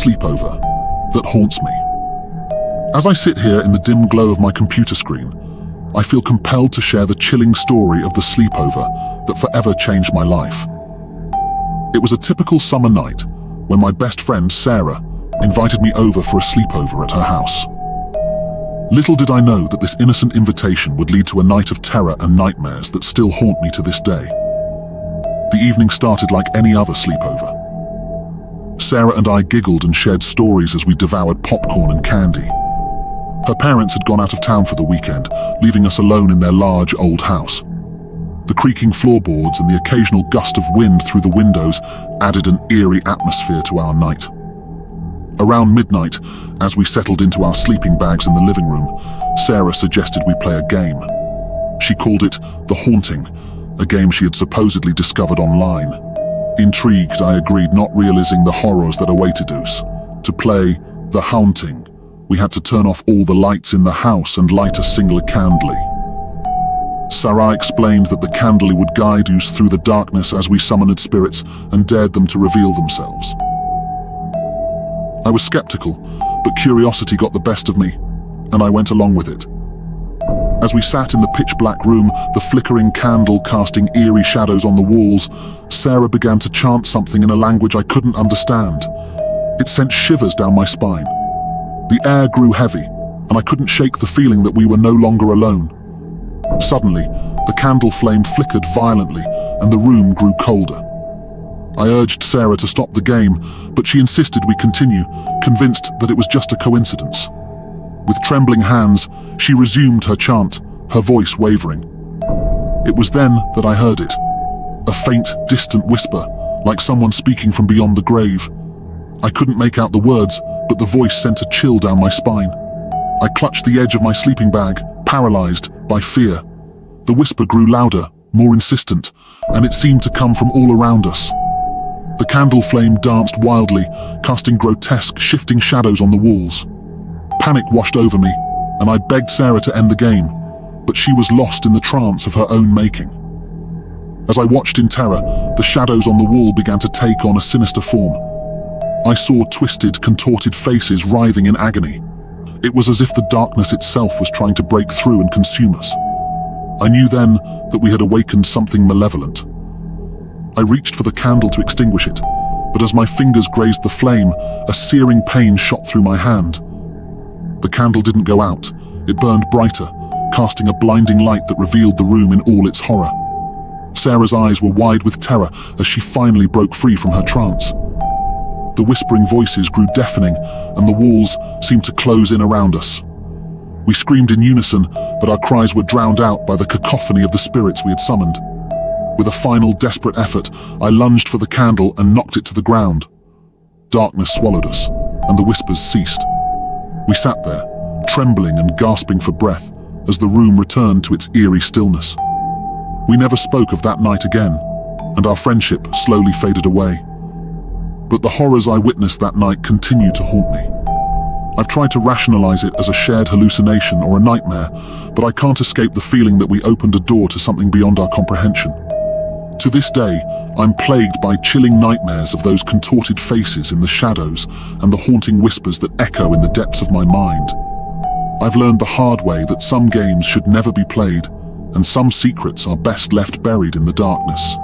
sleepover that haunts me. As I sit here in the dim glow of my computer screen, I feel compelled to share the chilling story of the sleepover that forever changed my life. It was a typical summer night when my best friend, Sarah, invited me over for a sleepover at her house. Little did I know that this innocent invitation would lead to a night of terror and nightmares that still haunt me to this day. The evening started like any other sleepover. Sarah and I giggled and shared stories as we devoured popcorn and candy. Her parents had gone out of town for the weekend, leaving us alone in their large old house. The creaking floorboards and the occasional gust of wind through the windows added an eerie atmosphere to our night. Around midnight, as we settled into our sleeping bags in the living room, Sarah suggested we play a game. She called it The Haunting, a game she had supposedly discovered online. Intrigued, I agreed, not realizing the horrors that awaited us. To play The Haunting, we had to turn off all the lights in the house and light a single candle. Sarah explained that the candle would guide us through the darkness as we summoned spirits and dared them to reveal themselves. I was skeptical, but curiosity got the best of me, and I went along with it. As we sat in the pitch-black room, the flickering candle casting eerie shadows on the walls, Sarah began to chant something in a language I couldn't understand. It sent shivers down my spine. The air grew heavy, and I couldn't shake the feeling that we were no longer alone. Suddenly, the candle flame flickered violently, and the room grew colder. I urged Sarah to stop the game, but she insisted we continue, convinced that it was just a coincidence. With trembling hands, she resumed her chant, her voice wavering. It was then that I heard it. A faint, distant whisper, like someone speaking from beyond the grave. I couldn't make out the words, but the voice sent a chill down my spine. I clutched the edge of my sleeping bag, paralyzed by fear. The whisper grew louder, more insistent, and it seemed to come from all around us. The candle flame danced wildly, casting grotesque, shifting shadows on the walls. Panic washed over me, and I begged Sarah to end the game, but she was lost in the trance of her own making. As I watched in terror, the shadows on the wall began to take on a sinister form. I saw twisted, contorted faces writhing in agony. It was as if the darkness itself was trying to break through and consume us. I knew then that we had awakened something malevolent. I reached for the candle to extinguish it, but as my fingers grazed the flame, a searing pain shot through my hand. The candle didn't go out. It burned brighter, casting a blinding light that revealed the room in all its horror. Sarah's eyes were wide with terror as she finally broke free from her trance. The whispering voices grew deafening, and the walls seemed to close in around us. We screamed in unison, but our cries were drowned out by the cacophony of the spirits we had summoned. With a final desperate effort, I lunged for the candle and knocked it to the ground. Darkness swallowed us, and the whispers ceased. We sat there, trembling and gasping for breath, as the room returned to its eerie stillness. We never spoke of that night again, and our friendship slowly faded away. But the horrors I witnessed that night continue to haunt me. I've tried to rationalize it as a shared hallucination or a nightmare, but I can't escape the feeling that we opened a door to something beyond our comprehension. To this day, I'm plagued by chilling nightmares of those contorted faces in the shadows and the haunting whispers that echo in the depths of my mind. I've learned the hard way that some games should never be played, and some secrets are best left buried in the darkness.